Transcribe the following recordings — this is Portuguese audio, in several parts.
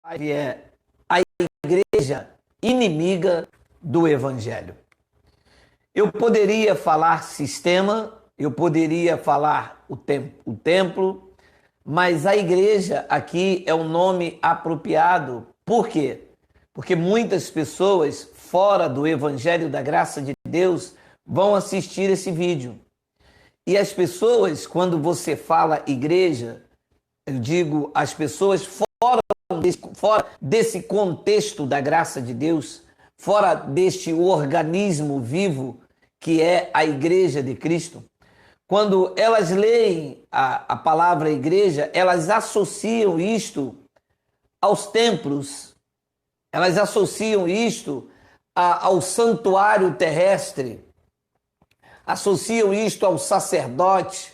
É a igreja inimiga do evangelho. Eu poderia falar sistema, eu poderia falar o templo, mas a igreja aqui é um nome apropriado. Por quê? Porque muitas pessoas fora do evangelho da graça de Deus vão assistir esse vídeo. E as pessoas, quando você fala igreja, eu digo as pessoas fora desse contexto da graça de Deus, fora deste organismo vivo que é a igreja de Cristo, quando elas leem a palavra igreja, elas associam isto aos templos, elas associam isto ao santuário terrestre, associam isto ao sacerdote,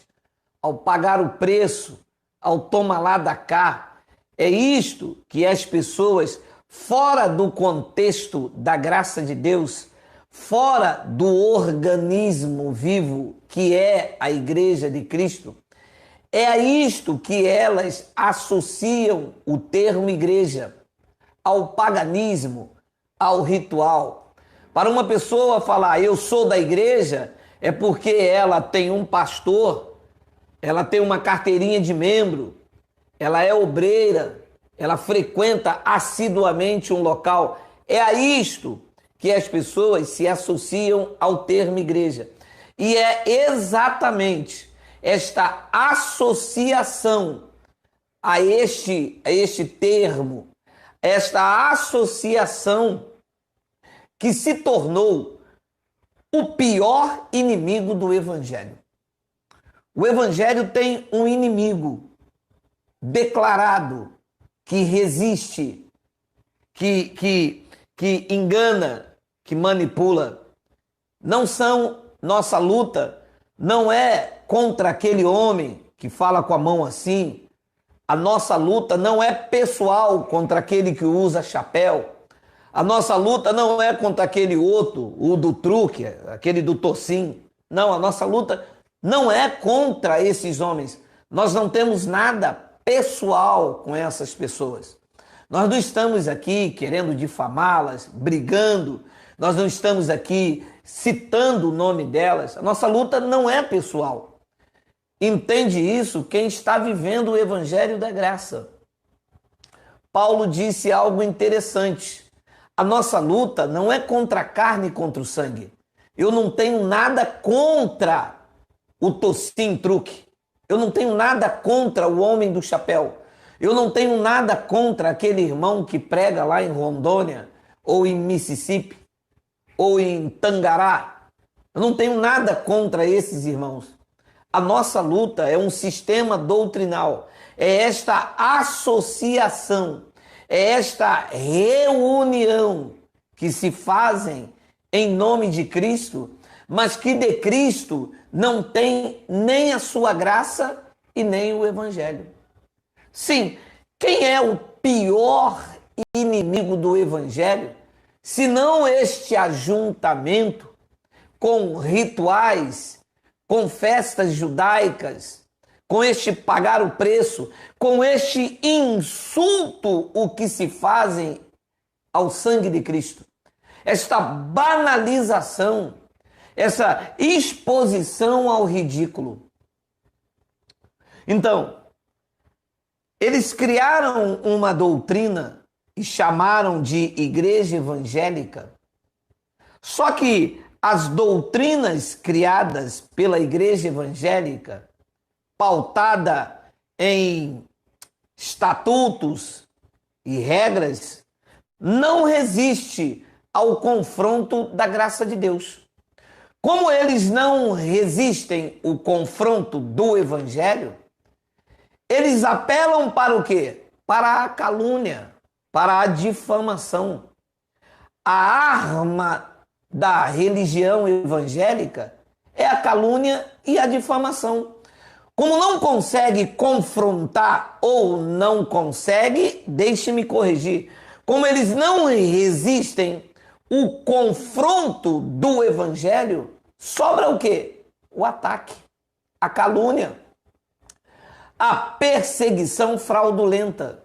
ao pagar o preço, ao toma lá da cá. É isto que as pessoas, fora do contexto da graça de Deus, fora do organismo vivo que é a igreja de Cristo, é a isto que elas associam o termo igreja, ao paganismo, ao ritual. Para uma pessoa falar eu sou da igreja, é porque ela tem um pastor, ela tem uma carteirinha de membro, ela é obreira, ela frequenta assiduamente um local. É a isto que as pessoas se associam ao termo igreja. E é exatamente esta associação a este termo, esta associação que se tornou o pior inimigo do evangelho. O evangelho tem um inimigo declarado, que resiste, que engana, que manipula. Nossa luta não é contra aquele homem que fala com a mão assim. A nossa luta não é pessoal contra aquele que usa chapéu. A nossa luta não é contra aquele outro, o do truque, aquele do tocinho. Não, a nossa luta não é contra esses homens. Nós não temos nada pessoal com essas pessoas. Nós não estamos aqui querendo difamá-las, brigando. Nós não estamos aqui citando o nome delas. A nossa luta não é pessoal. Entende isso quem está vivendo o evangelho da graça. Paulo disse algo interessante. A nossa luta não é contra a carne e contra o sangue. Eu não tenho nada contra o tocinho truque. Eu não tenho nada contra o homem do chapéu. Eu não tenho nada contra aquele irmão que prega lá em Rondônia, ou em Mississippi, ou em Tangará. Eu não tenho nada contra esses irmãos. A nossa luta é um sistema doutrinal. É esta associação, é esta reunião que se fazem em nome de Cristo, mas que de Cristo não tem nem a sua graça e nem o evangelho. Sim, quem é o pior inimigo do evangelho, se não este ajuntamento com rituais, com festas judaicas, com este pagar o preço, com este insulto o que se fazem ao sangue de Cristo, esta banalização, essa exposição ao ridículo. Então, eles criaram uma doutrina e chamaram de igreja evangélica. Só que as doutrinas criadas pela igreja evangélica, pautada em estatutos e regras, não resiste ao confronto da graça de Deus. Como eles não resistem ao confronto do evangelho, eles apelam para o quê? Para a calúnia, para a difamação. A arma da religião evangélica é a calúnia e a difamação. Como não consegue confrontar ou não consegue, deixe-me corrigir, como eles não resistem o confronto do evangelho, sobra o quê? O ataque, a calúnia, a perseguição fraudulenta.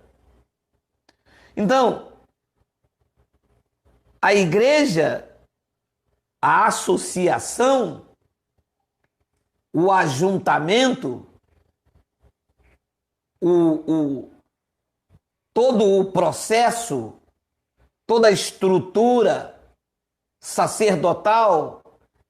Então, a igreja, a associação, o ajuntamento, todo o processo, toda a estrutura sacerdotal,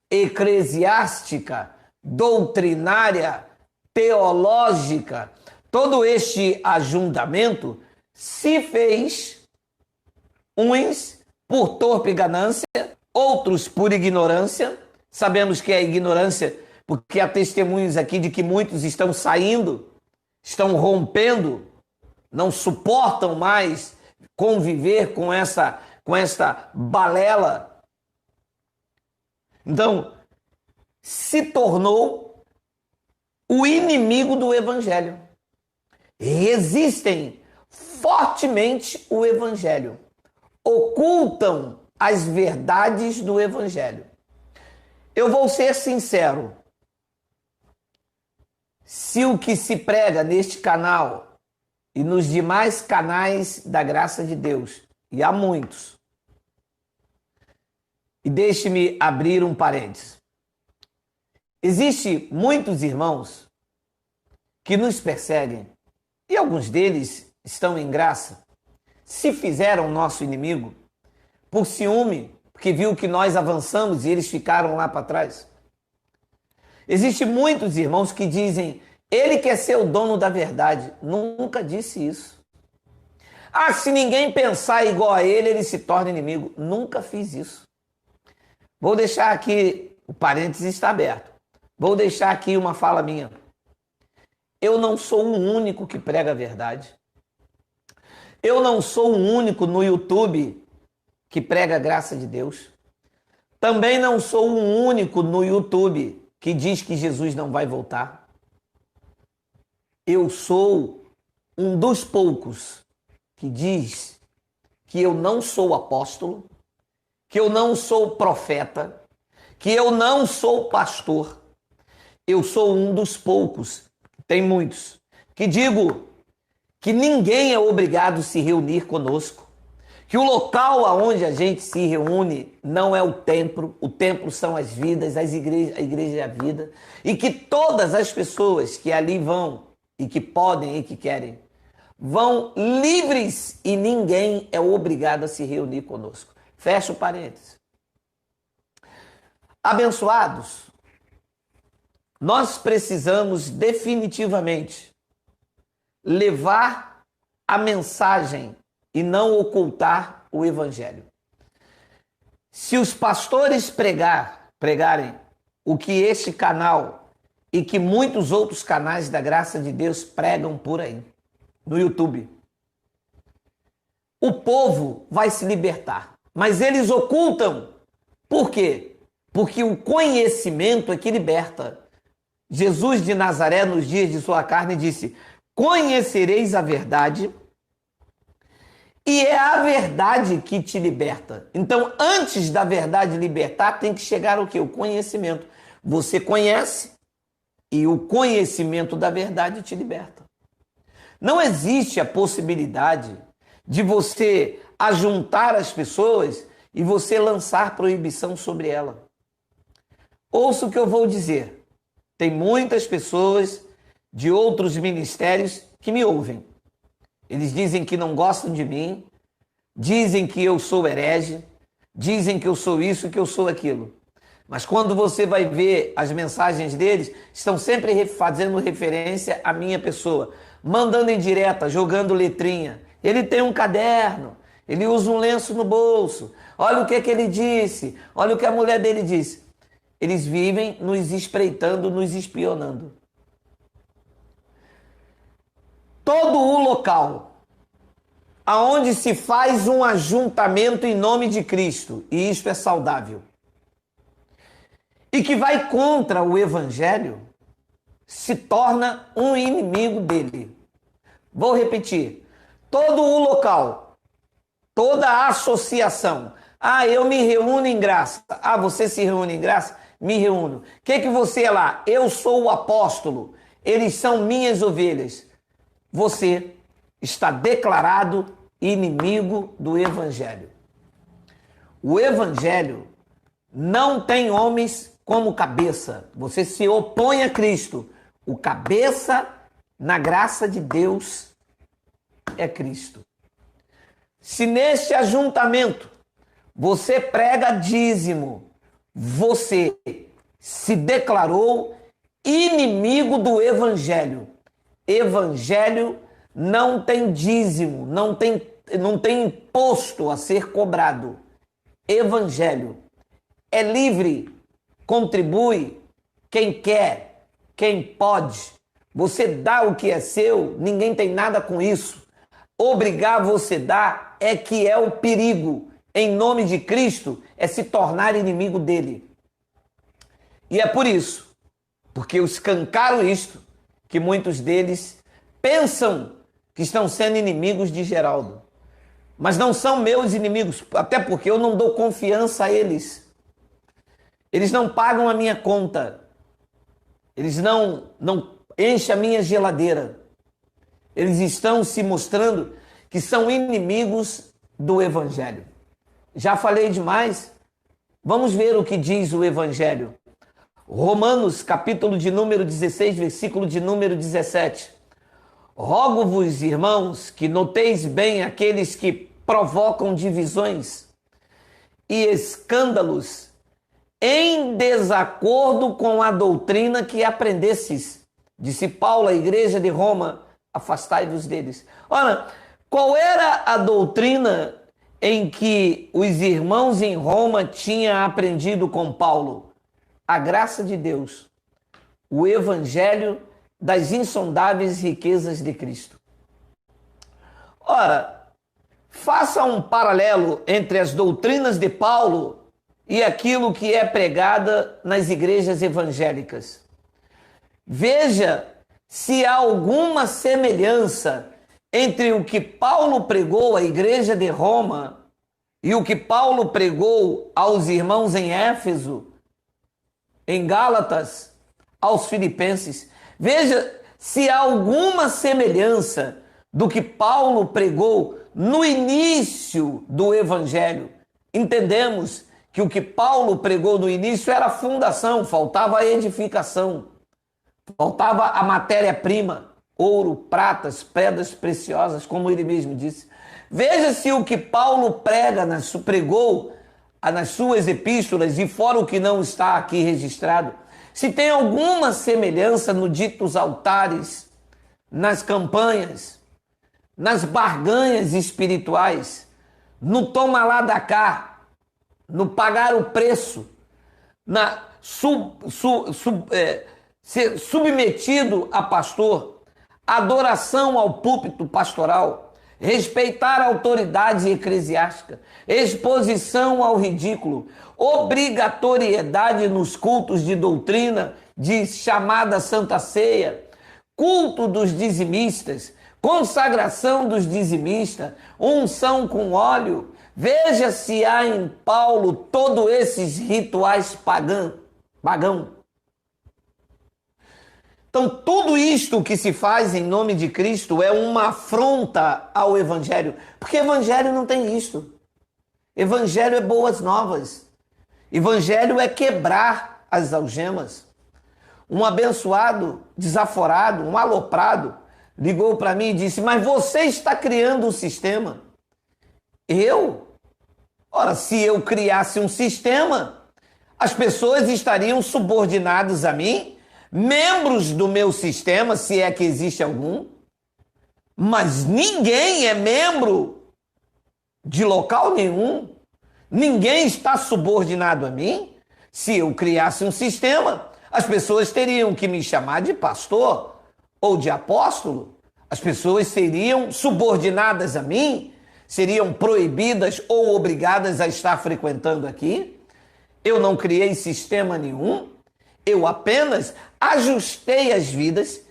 eclesiástica, doutrinária, teológica, todo este ajuntamento se fez, uns por torpe ganância, outros por ignorância. Sabemos que é ignorância, porque há testemunhos aqui de que muitos estão saindo, estão rompendo, não suportam mais conviver com esta balela. Então, se tornou o inimigo do evangelho. Resistem fortemente o evangelho. Ocultam as verdades do evangelho. Eu vou ser sincero. Se o que se prega neste canal e nos demais canais da graça de Deus, e há muitos, e deixe-me abrir um parênteses. Existem muitos irmãos que nos perseguem, e alguns deles estão em graça, se fizeram nosso inimigo, por ciúme, porque viu que nós avançamos e eles ficaram lá para trás. Existem muitos irmãos que dizem, ele quer ser o dono da verdade. Nunca disse isso. Ah, se ninguém pensar igual a ele, ele se torna inimigo. Nunca fiz isso. Vou deixar aqui, o parênteses está aberto. Vou deixar aqui uma fala minha. Eu não sou o único que prega a verdade. Eu não sou o único no YouTube que prega a graça de Deus. Também não sou o único no YouTube que diz que Jesus não vai voltar. Eu sou um dos poucos que diz que eu não sou apóstolo, que eu não sou profeta, que eu não sou pastor. Eu sou um dos poucos, tem muitos, que digo que ninguém é obrigado a se reunir conosco, que o local aonde a gente se reúne não é o templo são as vidas, a igreja é a vida, e que todas as pessoas que ali vão e que podem e que querem, vão livres e ninguém é obrigado a se reunir conosco. Fecha o parênteses. Abençoados, nós precisamos definitivamente levar a mensagem e não ocultar o evangelho. Se os pastores pregarem o que este canal e que muitos outros canais da graça de Deus pregam por aí, no YouTube, o povo vai se libertar. Mas eles ocultam. Por quê? Porque o conhecimento é que liberta. Jesus de Nazaré, nos dias de sua carne, disse: conhecereis a verdade, e é a verdade que te liberta. Então, antes da verdade libertar, tem que chegar o quê? O conhecimento. Você conhece, e o conhecimento da verdade te liberta. Não existe a possibilidade de você ajuntar as pessoas e você lançar proibição sobre ela. Ouça o que eu vou dizer. Tem muitas pessoas de outros ministérios que me ouvem. Eles dizem que não gostam de mim, dizem que eu sou herege, dizem que eu sou isso, que eu sou aquilo. Mas quando você vai ver as mensagens deles, estão sempre fazendo referência à minha pessoa, mandando indireta, jogando letrinha. Ele tem um caderno, ele usa um lenço no bolso. Olha o que ele disse, olha o que a mulher dele disse. Eles vivem nos espreitando, nos espionando. Todo o local aonde se faz um ajuntamento em nome de Cristo, e isto é saudável, e que vai contra o evangelho, se torna um inimigo dele. Vou repetir. Todo o local, toda a associação. Ah, eu me reúno em graça. Ah, você se reúne em graça? Me reúno. O que você é lá? Eu sou o apóstolo. Eles são minhas ovelhas. Você está declarado inimigo do evangelho. O evangelho não tem homens como cabeça. Você se opõe a Cristo. O cabeça na graça de Deus é Cristo. Se neste ajuntamento você prega dízimo, você se declarou inimigo do evangelho. Evangelho não tem dízimo, não tem imposto a ser cobrado. Evangelho é livre, contribui quem quer, quem pode. Você dá o que é seu, ninguém tem nada com isso. Obrigar você a dar é que é o perigo. Em nome de Cristo, é se tornar inimigo dele. E é por isso, porque eu escancaro isto, que muitos deles pensam que estão sendo inimigos de Geraldo. Mas não são meus inimigos, até porque eu não dou confiança a eles. Eles não pagam a minha conta. Eles não enchem a minha geladeira. Eles estão se mostrando que são inimigos do evangelho. Já falei demais? Vamos ver o que diz o evangelho. Romanos, capítulo de número 16, versículo de número 17. Rogo-vos, irmãos, que noteis bem aqueles que provocam divisões e escândalos em desacordo com a doutrina que aprendestes. Disse Paulo à igreja de Roma, afastai-vos deles. Ora, qual era a doutrina em que os irmãos em Roma tinham aprendido com Paulo? A graça de Deus, o evangelho das insondáveis riquezas de Cristo. Ora, faça um paralelo entre as doutrinas de Paulo e aquilo que é pregada nas igrejas evangélicas. Veja se há alguma semelhança entre o que Paulo pregou à igreja de Roma e o que Paulo pregou aos irmãos em Éfeso, em Gálatas, aos Filipenses. Veja se há alguma semelhança do que Paulo pregou no início do Evangelho. Entendemos que o que Paulo pregou no início era a fundação, faltava a edificação, faltava a matéria-prima, ouro, pratas, pedras preciosas, como ele mesmo disse. Veja se o que Paulo pregou nas suas epístolas, e fora o que não está aqui registrado, se tem alguma semelhança no ditos altares, nas campanhas, nas barganhas espirituais, no toma lá da cá, no pagar o preço, na ser submetido a pastor, adoração ao púlpito pastoral, respeitar a autoridade eclesiástica, exposição ao ridículo, obrigatoriedade nos cultos de doutrina, de chamada Santa Ceia, culto dos dizimistas, consagração dos dizimistas, unção com óleo. Veja se há em Paulo todos esses rituais pagãos. Então, tudo isto que se faz em nome de Cristo é uma afronta ao Evangelho, porque Evangelho não tem isto. Evangelho é boas novas. Evangelho é quebrar as algemas. Um abençoado, desaforado, um aloprado, ligou para mim e disse: mas você está criando um sistema. Eu? Ora, se eu criasse um sistema, as pessoas estariam subordinadas a mim, membros do meu sistema, se é que existe algum, mas ninguém é membro de local nenhum, ninguém está subordinado a mim. Se eu criasse um sistema, as pessoas teriam que me chamar de pastor ou de apóstolo, as pessoas seriam subordinadas a mim, seriam proibidas ou obrigadas a estar frequentando aqui. Eu não criei sistema nenhum, eu apenas ajustei as vidas.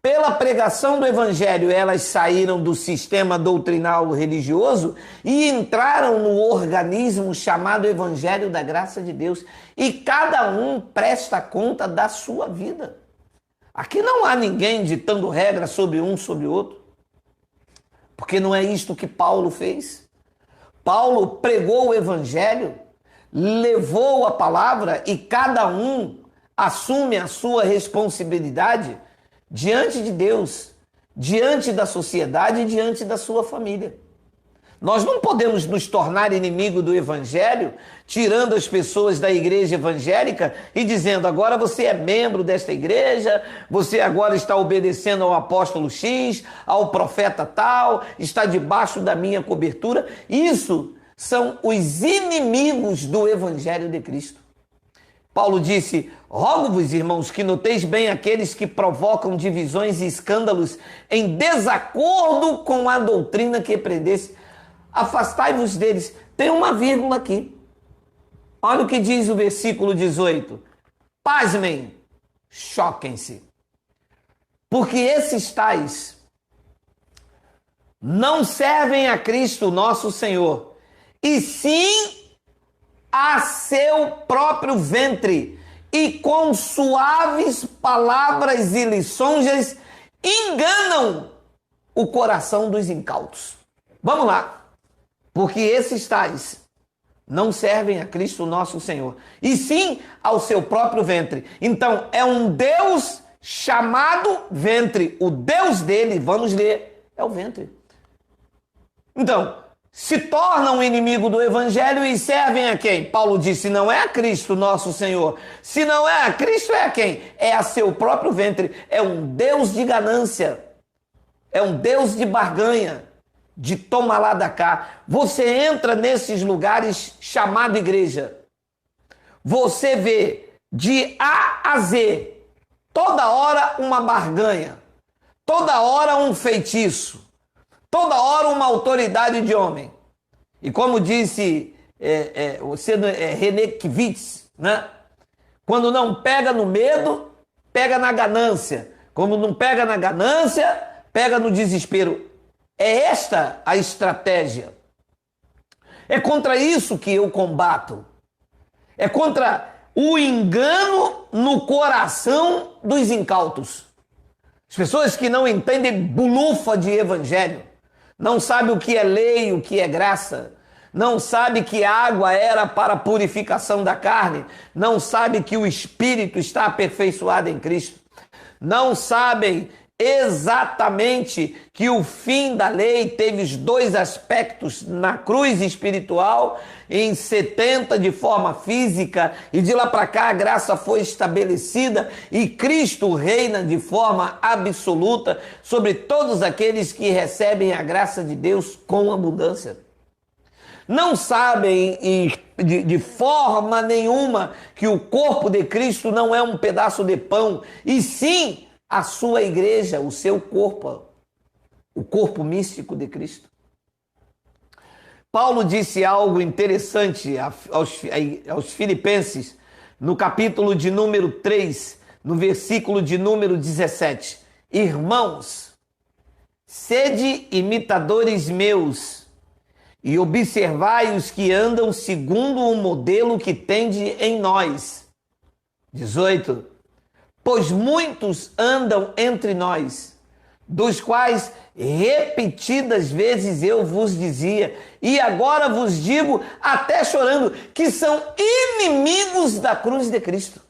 Pela pregação do Evangelho, elas saíram do sistema doutrinal religioso e entraram no organismo chamado Evangelho da Graça de Deus. E cada um presta conta da sua vida. Aqui não há ninguém ditando regra sobre um, sobre outro. Porque não é isto que Paulo fez. Paulo pregou o evangelho, levou a palavra e cada um assume a sua responsabilidade diante de Deus, diante da sociedade e diante da sua família. Nós não podemos nos tornar inimigo do evangelho, tirando as pessoas da igreja evangélica e dizendo: agora você é membro desta igreja, você agora está obedecendo ao apóstolo X, ao profeta tal, está debaixo da minha cobertura. Isso são os inimigos do evangelho de Cristo. Paulo disse: rogo-vos, irmãos, que noteis bem aqueles que provocam divisões e escândalos em desacordo com a doutrina que prendesse. Afastai-vos deles. Tem uma vírgula aqui. Olha o que diz o versículo 18. Pasmem, choquem-se. Porque esses tais não servem a Cristo nosso Senhor, e sim a seu próprio ventre, e com suaves palavras e lisonjas enganam o coração dos incautos. Vamos lá. Porque esses tais não servem a Cristo nosso Senhor, e sim ao seu próprio ventre. Então, é um Deus chamado ventre. O Deus dele, vamos ler, é o ventre. Então, se tornam inimigo do evangelho e servem a quem? Paulo disse: não é a Cristo nosso Senhor. Se não é a Cristo, é a quem? É a seu próprio ventre. É um Deus de ganância. É um Deus de barganha, de toma lá da cá. Você entra nesses lugares chamado igreja, você vê de A a Z, toda hora uma barganha, toda hora um feitiço, toda hora uma autoridade de homem. E como disse René Kivitz, né? Quando não pega no medo, pega na ganância. Quando não pega na ganância, pega no desespero. É esta a estratégia. É contra isso que eu combato. É contra o engano no coração dos incautos. As pessoas que não entendem bulufa de evangelho, não sabem o que é lei, o que é graça, não sabem que a água era para a purificação da carne, não sabem que o espírito está aperfeiçoado em Cristo, não sabem exatamente que o fim da lei teve os dois aspectos na cruz espiritual, em 70 de forma física, e de lá para cá a graça foi estabelecida e Cristo reina de forma absoluta sobre todos aqueles que recebem a graça de Deus com abundância. Não sabem de forma nenhuma que o corpo de Cristo não é um pedaço de pão, e sim a sua igreja, o seu corpo, o corpo místico de Cristo. Paulo disse algo interessante aos Filipenses, no capítulo de número 3, no versículo de número 17. Irmãos, sede imitadores meus, e observai os que andam segundo o modelo que tende em nós. 18. Pois muitos andam entre nós, dos quais repetidas vezes eu vos dizia, e agora vos digo, até chorando, que são inimigos da cruz de Cristo.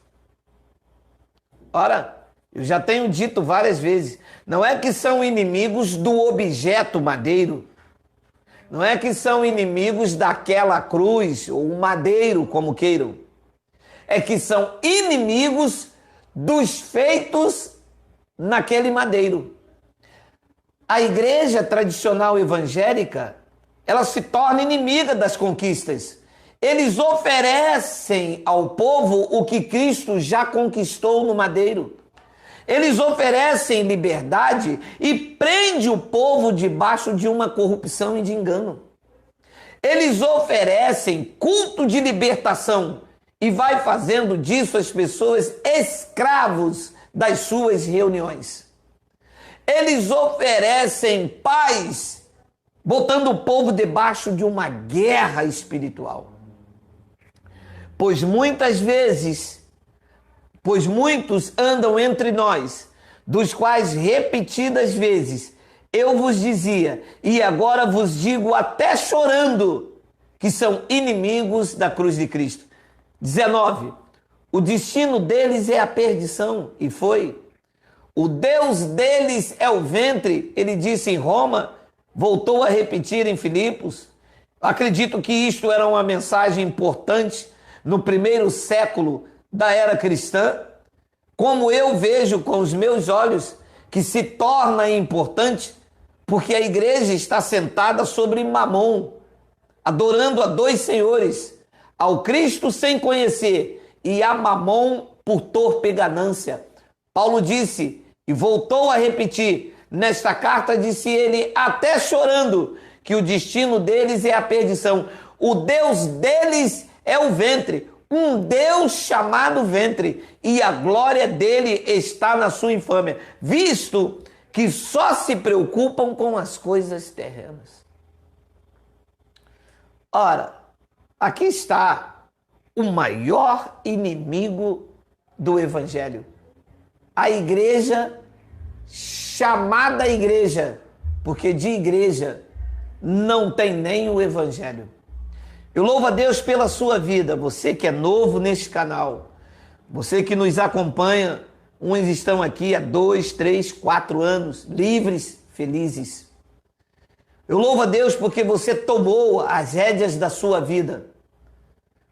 Ora, eu já tenho dito várias vezes, não é que são inimigos do objeto madeiro, não é que são inimigos daquela cruz, ou madeiro, como queiram, é que são inimigos dos feitos naquele madeiro. A igreja tradicional evangélica, ela se torna inimiga das conquistas. Eles oferecem ao povo o que Cristo já conquistou no madeiro. Eles oferecem liberdade e prende o povo debaixo de uma corrupção e de engano. Eles oferecem culto de libertação e vai fazendo disso as pessoas escravos das suas reuniões. Eles oferecem paz, botando o povo debaixo de uma guerra espiritual. Pois muitos andam entre nós, dos quais repetidas vezes eu vos dizia, e agora vos digo até chorando, que são inimigos da cruz de Cristo. 19. O destino deles é a perdição, e foi. O Deus deles é o ventre, ele disse em Roma, voltou a repetir em Filipos. Acredito que isto era uma mensagem importante no primeiro século da era cristã, como eu vejo com os meus olhos, que se torna importante porque a igreja está sentada sobre Mamon, adorando a dois senhores, ao Cristo sem conhecer e a Mamon por torpe ganância. Paulo disse, e voltou a repetir, nesta carta disse ele, até chorando, que o destino deles é a perdição. O Deus deles é o ventre, um Deus chamado ventre, e a glória dele está na sua infâmia, visto que só se preocupam com as coisas terrenas. Ora, aqui está o maior inimigo do evangelho. A igreja, chamada igreja, porque de igreja não tem nem o evangelho. Eu louvo a Deus pela sua vida, você que é novo neste canal, você que nos acompanha, uns estão aqui há 2, 3, 4 anos, livres, felizes. Eu louvo a Deus porque você tomou as rédeas da sua vida.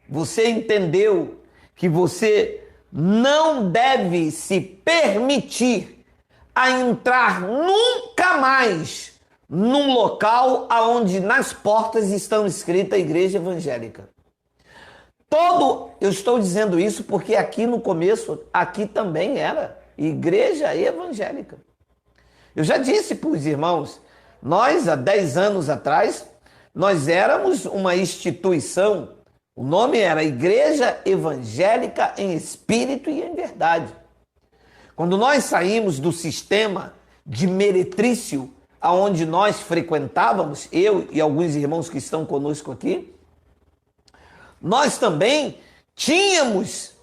Você entendeu que você não deve se permitir a entrar nunca mais num local onde nas portas estão escritas igreja evangélica. Eu estou dizendo isso porque aqui no começo, aqui também era igreja evangélica. Eu já disse para os irmãos, nós há 10 anos atrás, nós éramos uma instituição, o nome era Igreja Evangélica em Espírito e em Verdade. Quando nós saímos do sistema de meretrício, aonde nós frequentávamos, eu e alguns irmãos que estão conosco aqui, nós também tínhamos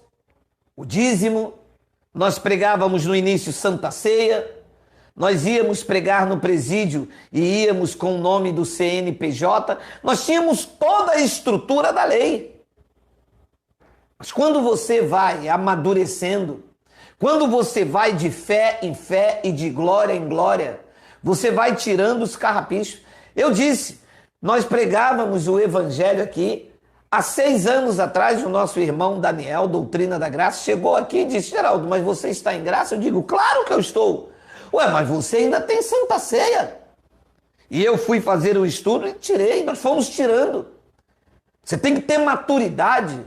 o dízimo, nós pregávamos no início Santa Ceia, nós íamos pregar no presídio e íamos com o nome do CNPJ, nós tínhamos toda a estrutura da lei. Mas quando você vai amadurecendo, quando você vai de fé em fé e de glória em glória, você vai tirando os carrapichos. Eu disse, nós pregávamos o evangelho aqui, há 6 anos atrás, o nosso irmão Daniel, Doutrina da Graça, chegou aqui e disse, Geraldo, mas você está em graça? Eu digo, claro que eu estou. Ué, mas você ainda tem Santa Ceia. E eu fui fazer o estudo e tirei, nós fomos tirando. Você tem que ter maturidade.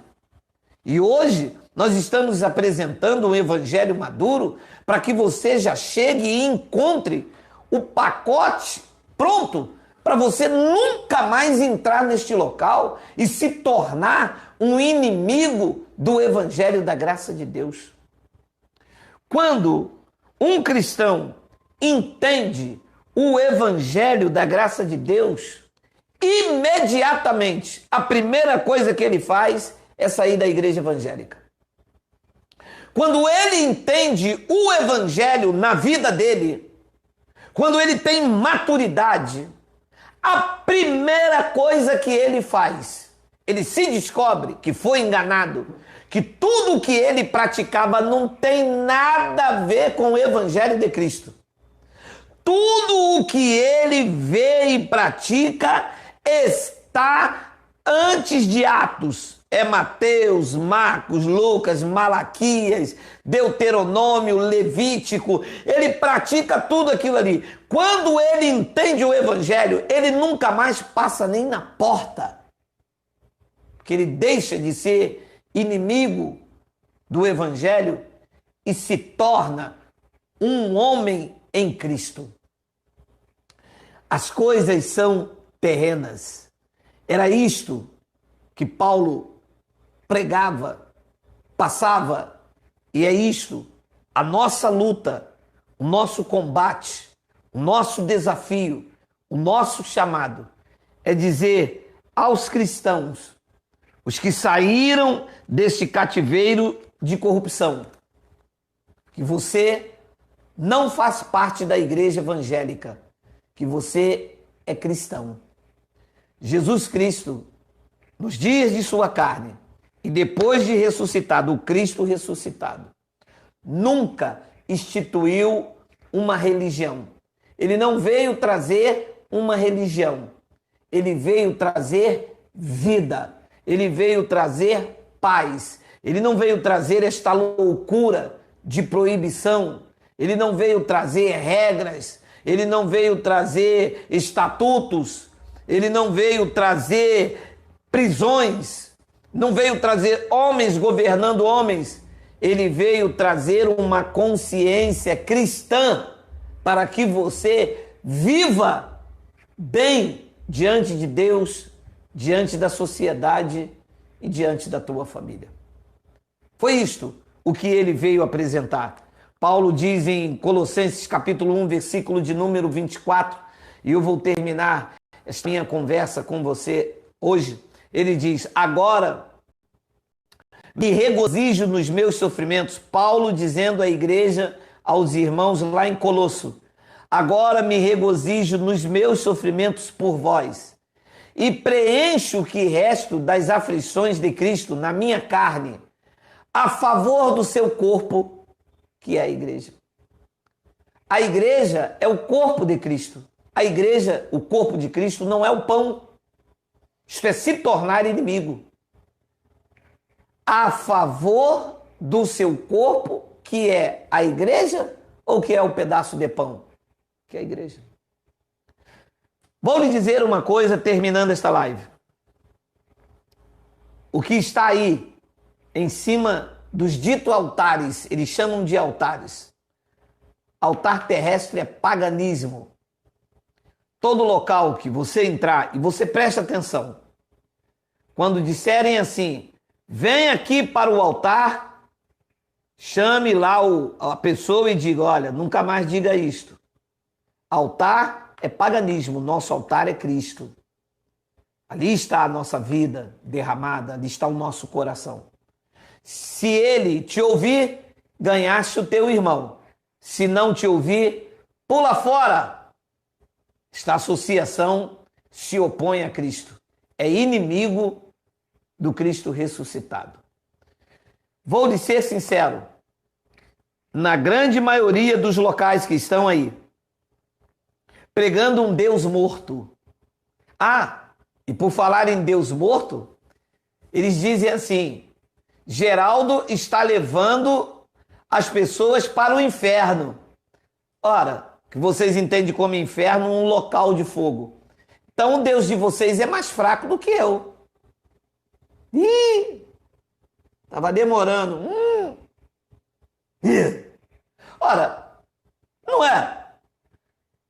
E hoje nós estamos apresentando um evangelho maduro para que você já chegue e encontre o pacote pronto para você nunca mais entrar neste local e se tornar um inimigo do evangelho da graça de Deus. Quando um cristão entende o evangelho da graça de Deus, imediatamente a primeira coisa que ele faz é sair da igreja evangélica. Quando ele entende o evangelho na vida dele, quando ele tem maturidade, a primeira coisa que ele faz, ele se descobre que foi enganado, que tudo que ele praticava não tem nada a ver com o evangelho de Cristo. Tudo o que ele vê e pratica está antes de Atos. É Mateus, Marcos, Lucas, Malaquias, Deuteronômio, Levítico. Ele pratica tudo aquilo ali. Quando ele entende o evangelho, ele nunca mais passa nem na porta. Porque ele deixa de ser inimigo do evangelho e se torna um homem em Cristo. As coisas são terrenas. Era isto que Paulo pregava, passava, e é isto, a nossa luta, o nosso combate, o nosso desafio, o nosso chamado, é dizer aos cristãos, os que saíram deste cativeiro de corrupção, que você não faz parte da igreja evangélica, que você é cristão. Jesus Cristo, nos dias de sua carne e depois de ressuscitado, o Cristo ressuscitado, nunca instituiu uma religião. Ele não veio trazer uma religião. Ele veio trazer vida. Ele veio trazer paz. Ele não veio trazer esta loucura de proibição. Ele não veio trazer regras. Ele não veio trazer estatutos. Ele não veio trazer prisões. Não veio trazer homens governando homens. Ele veio trazer uma consciência cristã para que você viva bem diante de Deus, diante da sociedade e diante da tua família. Foi isto o que ele veio apresentar. Paulo diz em Colossenses capítulo 1, versículo de número 24, e eu vou terminar esta minha conversa com você hoje. Ele diz: agora me regozijo nos meus sofrimentos. Paulo dizendo à igreja, aos irmãos lá em Colosso: agora me regozijo nos meus sofrimentos por vós, e preencho o que resto das aflições de Cristo na minha carne, a favor do seu corpo, que é a igreja. A igreja é o corpo de Cristo. A igreja, o corpo de Cristo, não é o pão. Isto é se tornar inimigo. A favor do seu corpo, que é a igreja, ou que é o pedaço de pão, que é a igreja. Vou lhe dizer uma coisa terminando esta live. O que está aí em cima dos ditos altares, eles chamam de altares. Altar terrestre é paganismo. Todo local que você entrar, e você presta atenção, quando disserem assim: vem aqui para o altar, chame lá a pessoa e diga: olha, nunca mais diga isto. Altar é paganismo, nosso altar é Cristo. Ali está a nossa vida derramada, ali está o nosso coração. Se ele te ouvir, ganhaste o teu irmão. Se não te ouvir, pula fora. Esta associação se opõe a Cristo. É inimigo do Cristo ressuscitado. Vou lhe ser sincero, na grande maioria dos locais que estão aí, pregando um Deus morto. Ah, e por falar em Deus morto, eles dizem assim: Geraldo está levando as pessoas para o inferno. Ora, que vocês entendem como inferno um local de fogo. Então o Deus de vocês é mais fraco do que eu. Ih, estava demorando. Ora, não é?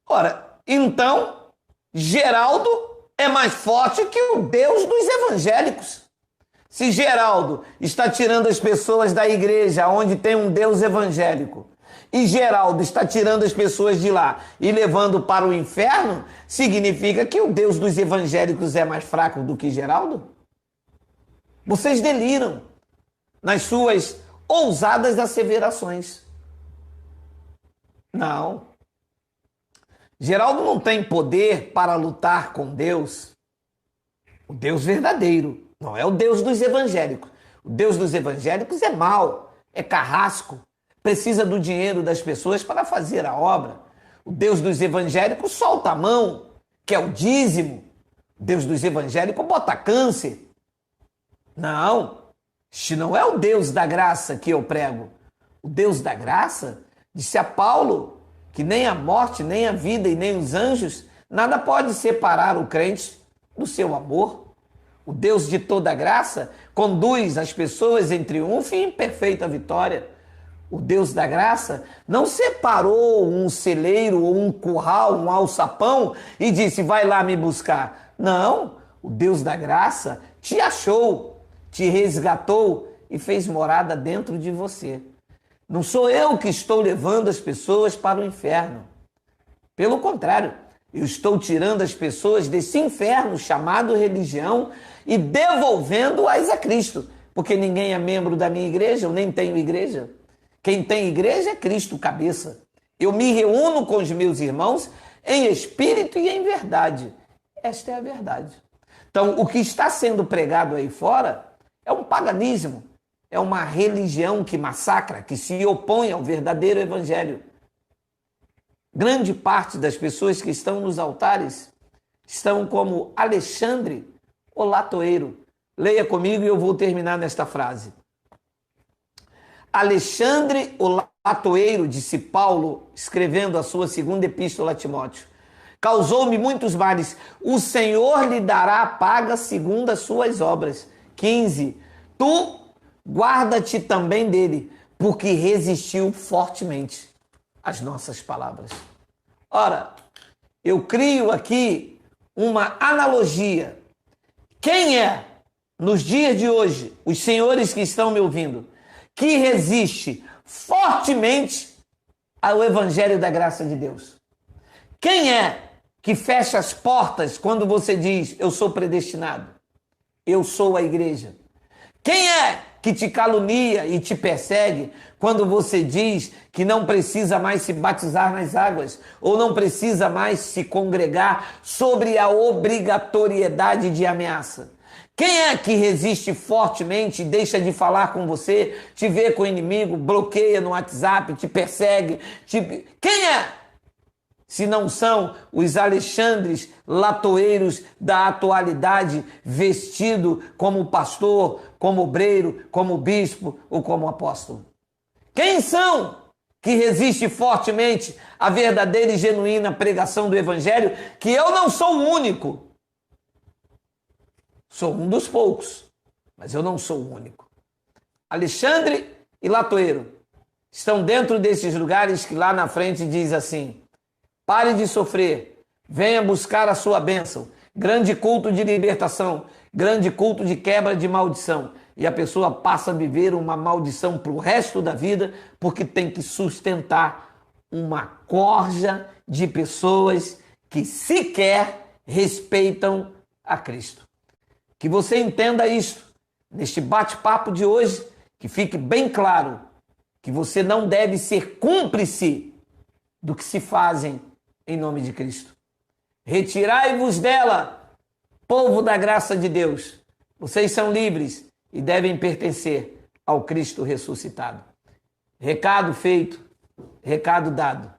Ora, então, Geraldo é mais forte que o Deus dos evangélicos. Se Geraldo está tirando as pessoas da igreja onde tem um Deus evangélico, e Geraldo está tirando as pessoas de lá e levando para o inferno, significa que o Deus dos evangélicos é mais fraco do que Geraldo? Vocês deliram nas suas ousadas asseverações. Não. Geraldo não tem poder para lutar com Deus, o Deus verdadeiro. Não é o Deus dos evangélicos. O Deus dos evangélicos é mau, é carrasco, precisa do dinheiro das pessoas para fazer a obra. O Deus dos evangélicos solta a mão, que é o dízimo. O Deus dos evangélicos bota câncer. Não, este não é o Deus da graça que eu prego. O Deus da graça, disse a Paulo, que nem a morte, nem a vida e nem os anjos, nada pode separar o crente do seu amor. O Deus de toda graça conduz as pessoas em triunfo e em perfeita vitória. O Deus da graça não separou um celeiro ou um curral, um alçapão e disse: vai lá me buscar. Não, o Deus da graça te achou, te resgatou e fez morada dentro de você. Não sou eu que estou levando as pessoas para o inferno. Pelo contrário, eu estou tirando as pessoas desse inferno chamado religião e devolvendo-as a Cristo. Porque ninguém é membro da minha igreja, eu nem tenho igreja. Quem tem igreja é Cristo, cabeça. Eu me reúno com os meus irmãos em espírito e em verdade. Esta é a verdade. Então, o que está sendo pregado aí fora é um paganismo, é uma religião que massacra, que se opõe ao verdadeiro evangelho. Grande parte das pessoas que estão nos altares estão como Alexandre, o latoeiro. Leia comigo e eu vou terminar nesta frase. Alexandre, o latoeiro, disse Paulo, escrevendo a sua segunda epístola a Timóteo, causou-me muitos males. O Senhor lhe dará a paga segundo as suas obras. 15. Tu guarda-te também dele, porque resistiu fortemente às nossas palavras. Ora, eu crio aqui uma analogia. Quem é, nos dias de hoje, os senhores que estão me ouvindo, que resiste fortemente ao evangelho da graça de Deus? Quem é que fecha as portas quando você diz, eu sou predestinado, eu sou a igreja? Quem é que te calunia e te persegue quando você diz que não precisa mais se batizar nas águas ou não precisa mais se congregar sobre a obrigatoriedade de ameaça? Quem é que resiste fortemente e deixa de falar com você, te vê com o inimigo, bloqueia no WhatsApp, te persegue? Quem é? Se não são os Alexandres latoeiros da atualidade, vestido como pastor, como obreiro, como bispo ou como apóstolo. Quem são que resiste fortemente à verdadeira e genuína pregação do evangelho? Que eu não sou o único. Sou um dos poucos, mas eu não sou o único. Alexandre e latoeiro estão dentro desses lugares que lá na frente diz assim: pare de sofrer, venha buscar a sua bênção. Grande culto de libertação, grande culto de quebra de maldição. E a pessoa passa a viver uma maldição para o resto da vida, porque tem que sustentar uma corja de pessoas que sequer respeitam a Cristo. Que você entenda isso neste bate-papo de hoje, que fique bem claro que você não deve ser cúmplice do que se fazem em nome de Cristo. Retirai-vos dela, povo da graça de Deus. Vocês são livres e devem pertencer ao Cristo ressuscitado. Recado feito, recado dado.